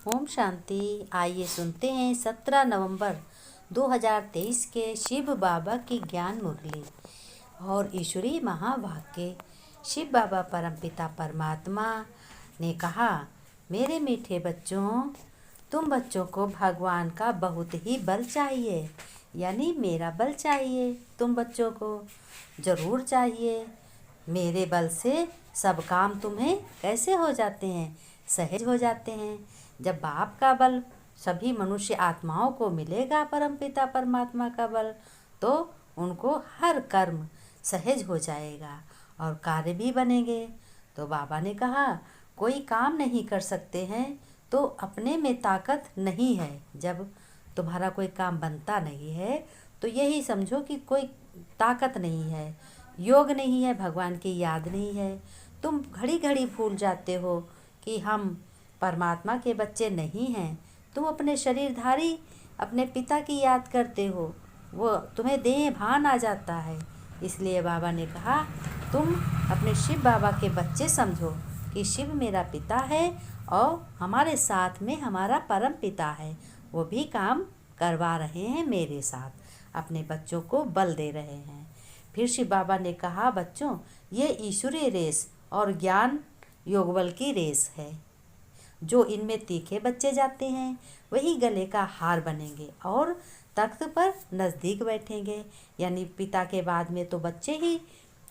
ओम शांति। आइए सुनते हैं 17 नवंबर 2023 के शिव बाबा की ज्ञान मुरली और ईश्वरीय महावाक्य। शिव बाबा परमपिता परमात्मा ने कहा, मेरे मीठे बच्चों, तुम बच्चों को भगवान का बहुत ही बल चाहिए, यानी मेरा बल चाहिए। तुम बच्चों को ज़रूर चाहिए। मेरे बल से सब काम तुम्हें कैसे हो जाते हैं? सहज हो जाते हैं। जब बाप का बल सभी मनुष्य आत्माओं को मिलेगा, परमपिता परमात्मा का बल, तो उनको हर कर्म सहज हो जाएगा और कार्य भी बनेंगे। तो बाबा ने कहा, कोई काम नहीं कर सकते हैं तो अपने में ताकत नहीं है। जब तुम्हारा कोई काम बनता नहीं है तो यही समझो कि कोई ताकत नहीं है, योग नहीं है, भगवान की याद नहीं है। तुम घड़ी घड़ी भूल जाते हो कि हम परमात्मा के बच्चे नहीं हैं। तुम अपने शरीरधारी अपने पिता की याद करते हो, वो तुम्हें देह भान आ जाता है। इसलिए बाबा ने कहा, तुम अपने शिव बाबा के बच्चे समझो कि शिव मेरा पिता है और हमारे साथ में हमारा परम पिता है। वो भी काम करवा रहे हैं मेरे साथ, अपने बच्चों को बल दे रहे हैं। फिर शिव बाबा ने कहा, बच्चों, ये ईश्वरीय रेस और ज्ञान योगबल की रेस है। जो इनमें तीखे बच्चे जाते हैं वही गले का हार बनेंगे और तख्त पर नज़दीक बैठेंगे। यानी पिता के बाद में तो बच्चे ही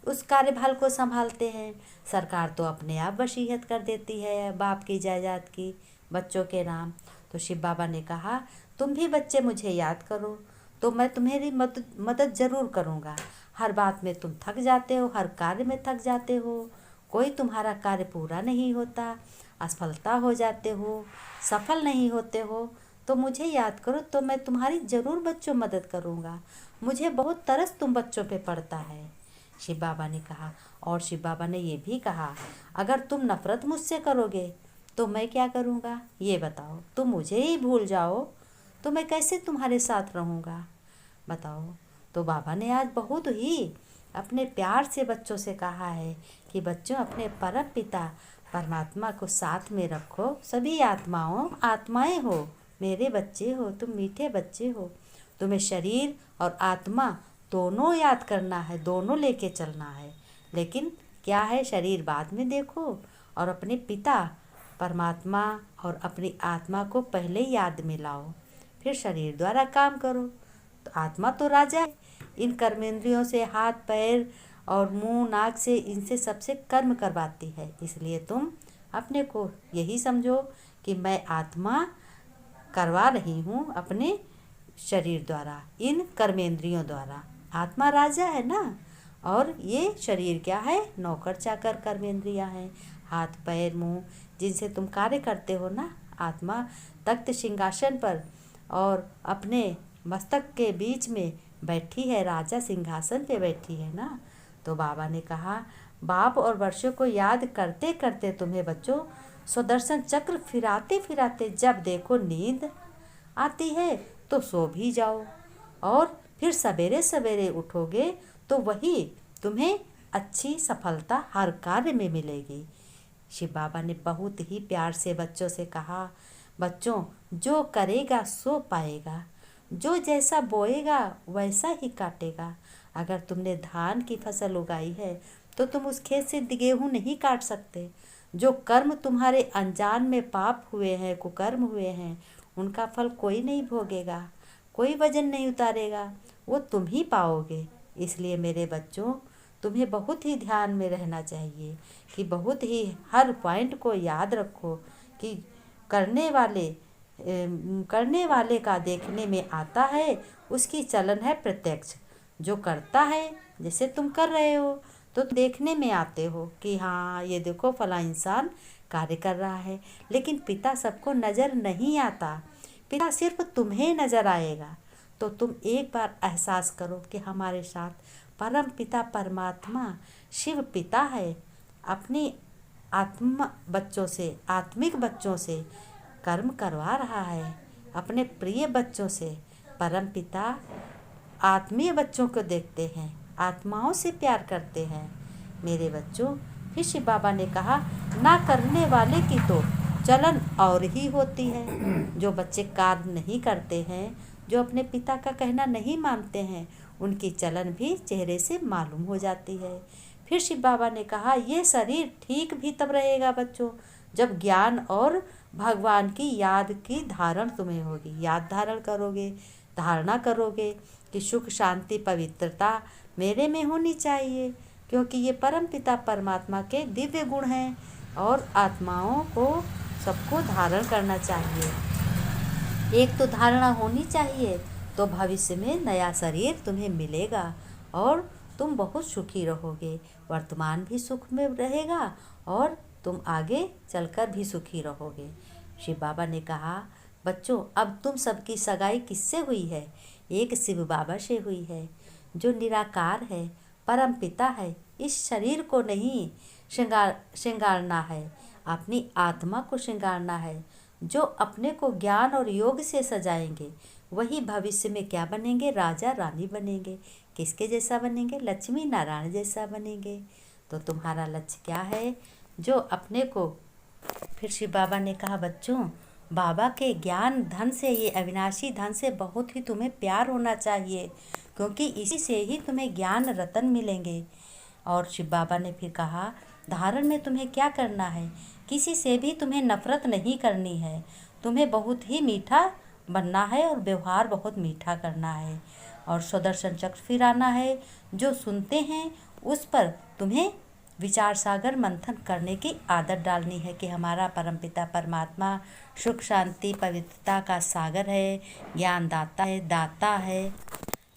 उस कार्यभार को संभालते हैं। सरकार तो अपने आप वसीयत कर देती है बाप की जायदाद की बच्चों के नाम। तो शिव बाबा ने कहा, तुम भी बच्चे मुझे याद करो तो मैं तुम्हारी मदद ज़रूर करूँगा। हर बात में तुम थक जाते हो, हर कार्य में थक जाते हो, कोई तुम्हारा कार्य पूरा नहीं होता, असफलता हो जाते हो, सफल नहीं होते हो, तो मुझे याद करो तो मैं तुम्हारी ज़रूर बच्चों मदद करूँगा। मुझे बहुत तरस तुम बच्चों पे पड़ता है, शिव बाबा ने कहा। और शिव बाबा ने ये भी कहा, अगर तुम नफ़रत मुझसे करोगे तो मैं क्या करूँगा ये बताओ। तुम मुझे ही भूल जाओ तो मैं कैसे तुम्हारे साथ रहूँगा, बताओ। तो बाबा ने आज बहुत ही अपने प्यार से बच्चों से कहा है कि बच्चों, अपने परम पिता परमात्मा को साथ में रखो। सभी आत्माएं हो, मेरे बच्चे हो, तुम मीठे बच्चे हो। तुम्हें शरीर और आत्मा दोनों याद करना है, दोनों लेके चलना है। लेकिन क्या है, शरीर बाद में देखो और अपने पिता परमात्मा और अपनी आत्मा को पहले याद में लाओ, फिर शरीर द्वारा काम करो। तो आत्मा तो राजा है, इन कर्मेंद्रियों से, हाथ पैर और मुंह नाक से, इनसे सबसे कर्म करवाती है। इसलिए तुम अपने को यही समझो कि मैं आत्मा करवा रही हूँ अपने शरीर द्वारा, इन कर्मेंद्रियों द्वारा। आत्मा राजा है ना, और ये शरीर क्या है, नौकर चाकर कर्मेंद्रियाँ हैं, हाथ पैर मुंह जिनसे तुम कार्य करते हो ना। आत्मा तख्त सिंहासन पर और अपने मस्तक के बीच में बैठी है, राजा सिंहासन पे बैठी है ना। तो बाबा ने कहा, बाप और वर्षों को याद करते करते तुम्हें बच्चों सुदर्शन चक्र फिराते फिराते जब देखो नींद आती है तो सो भी जाओ, और फिर सवेरे सवेरे उठोगे तो वही तुम्हें अच्छी सफलता हर कार्य में मिलेगी। शिव बाबा ने बहुत ही प्यार से बच्चों से कहा, बच्चों, जो करेगा सो पाएगा, जो जैसा बोएगा वैसा ही काटेगा। अगर तुमने धान की फसल उगाई है तो तुम उस खेत से गेहूँ नहीं काट सकते। जो कर्म तुम्हारे अनजान में पाप हुए हैं, कुकर्म हुए हैं, उनका फल कोई नहीं भोगेगा, कोई वजन नहीं उतारेगा, वो तुम ही पाओगे। इसलिए मेरे बच्चों, तुम्हें बहुत ही ध्यान में रहना चाहिए कि बहुत ही हर पॉइंट को याद रखो कि करने वाले का देखने में आता है, उसकी चलन है प्रत्यक्ष। जो करता है, जैसे तुम कर रहे हो तो देखने में आते हो कि हाँ, ये देखो फला इंसान कार्य कर रहा है, लेकिन पिता सबको नज़र नहीं आता, पिता सिर्फ तुम्हें नज़र आएगा। तो तुम एक बार एहसास करो कि हमारे साथ परम पिता परमात्मा शिव पिता है, अपनी आत्मा बच्चों से, आत्मिक बच्चों से कर्म करवा रहा है। अपने प्रिय बच्चों से परम पिता आत्मीय बच्चों को देखते हैं, आत्माओं से प्यार करते हैं। मेरे बच्चों, फिर शिव बाबा ने कहा, ना करने वाले की तो चलन और ही होती है। जो बच्चे कार्य नहीं करते हैं, जो अपने पिता का कहना नहीं मानते हैं, उनकी चलन भी चेहरे से मालूम हो जाती है। फिर शिव बाबा ने कहा, ये शरीर ठीक भी तब रहेगा बच्चों जब ज्ञान और भगवान की याद की धारण तुम्हें होगी। याद धारण करोगे, धारणा करोगे कि सुख शांति पवित्रता मेरे में होनी चाहिए, क्योंकि ये परम पिता परमात्मा के दिव्य गुण हैं और आत्माओं को सबको धारण करना चाहिए। एक तो धारणा होनी चाहिए, तो भविष्य में नया शरीर तुम्हें मिलेगा और तुम बहुत सुखी रहोगे। वर्तमान भी सुख में रहेगा और तुम आगे चलकर भी सुखी रहोगे। शिव बाबा ने कहा, बच्चों अब तुम सबकी सगाई किससे हुई है? एक शिव बाबा से हुई है, जो निराकार है, परम पिता है। इस शरीर को नहीं श्रृंगारना है, अपनी आत्मा को श्रृंगारना है। जो अपने को ज्ञान और योग से सजाएंगे वही भविष्य में क्या बनेंगे? राजा रानी बनेंगे। किसके जैसा बनेंगे? लक्ष्मी नारायण जैसा बनेंगे। तो तुम्हारा लक्ष्य क्या है? जो अपने को फिर शिव बाबा ने कहा, बच्चों बाबा के ज्ञान धन से, ये अविनाशी धन से बहुत ही तुम्हें प्यार होना चाहिए, क्योंकि इसी से ही तुम्हें ज्ञान रतन मिलेंगे। और शिव बाबा ने फिर कहा, धारण में तुम्हें क्या करना है? किसी से भी तुम्हें नफरत नहीं करनी है। तुम्हें बहुत ही मीठा बनना है और व्यवहार बहुत मीठा करना है और सुदर्शन चक्र फिराना है। जो सुनते हैं उस पर तुम्हें विचार सागर मंथन करने की आदत डालनी है कि हमारा परमपिता परमात्मा सुख शांति पवित्रता का सागर है, ज्ञान दाता है, दाता है।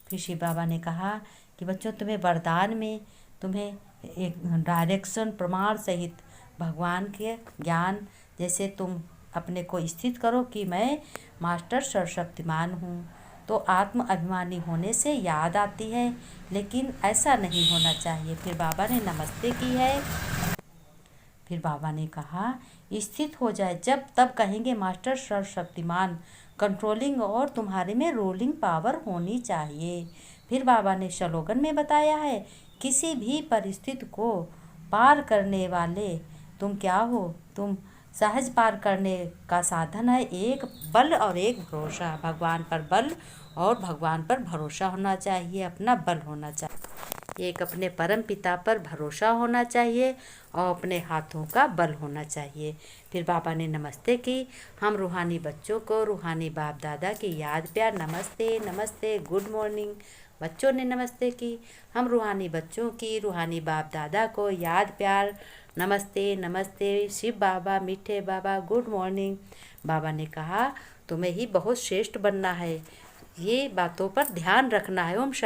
फिर शिव बाबा ने कहा कि बच्चों तुम्हें वरदान में तुम्हें एक डायरेक्शन प्रमाण सहित भगवान के ज्ञान, जैसे तुम अपने को स्थित करो कि मैं मास्टर सर्वशक्तिमान हूँ, तो आत्म अभिमानी होने से याद आती है, लेकिन ऐसा नहीं होना चाहिए। फिर बाबा ने नमस्ते की है। फिर बाबा ने कहा, स्थित हो जाए जब तब कहेंगे मास्टर सर्वशक्तिमान, कंट्रोलिंग और तुम्हारे में रूलिंग पावर होनी चाहिए। फिर बाबा ने स्लोगन में बताया है, किसी भी परिस्थिति को पार करने वाले तुम क्या हो? तुम सहज पार करने का साधन है एक बल और एक भरोसा। भगवान पर बल और भगवान पर भरोसा होना चाहिए, अपना बल होना चाहिए। एक अपने परम पिता पर भरोसा होना चाहिए और अपने हाथों का बल होना चाहिए। फिर बाबा ने नमस्ते की। हम रूहानी बच्चों को रूहानी बाप दादा की याद प्यार नमस्ते नमस्ते गुड मॉर्निंग। बच्चों ने नमस्ते की। हम रूहानी बच्चों की रूहानी बाप दादा को याद प्यार नमस्ते नमस्ते। शिव बाबा, मीठे बाबा, गुड मॉर्निंग। बाबा ने कहा, तुम्हें ही बहुत श्रेष्ठ बनना है, ये बातों पर ध्यान रखना है। ओम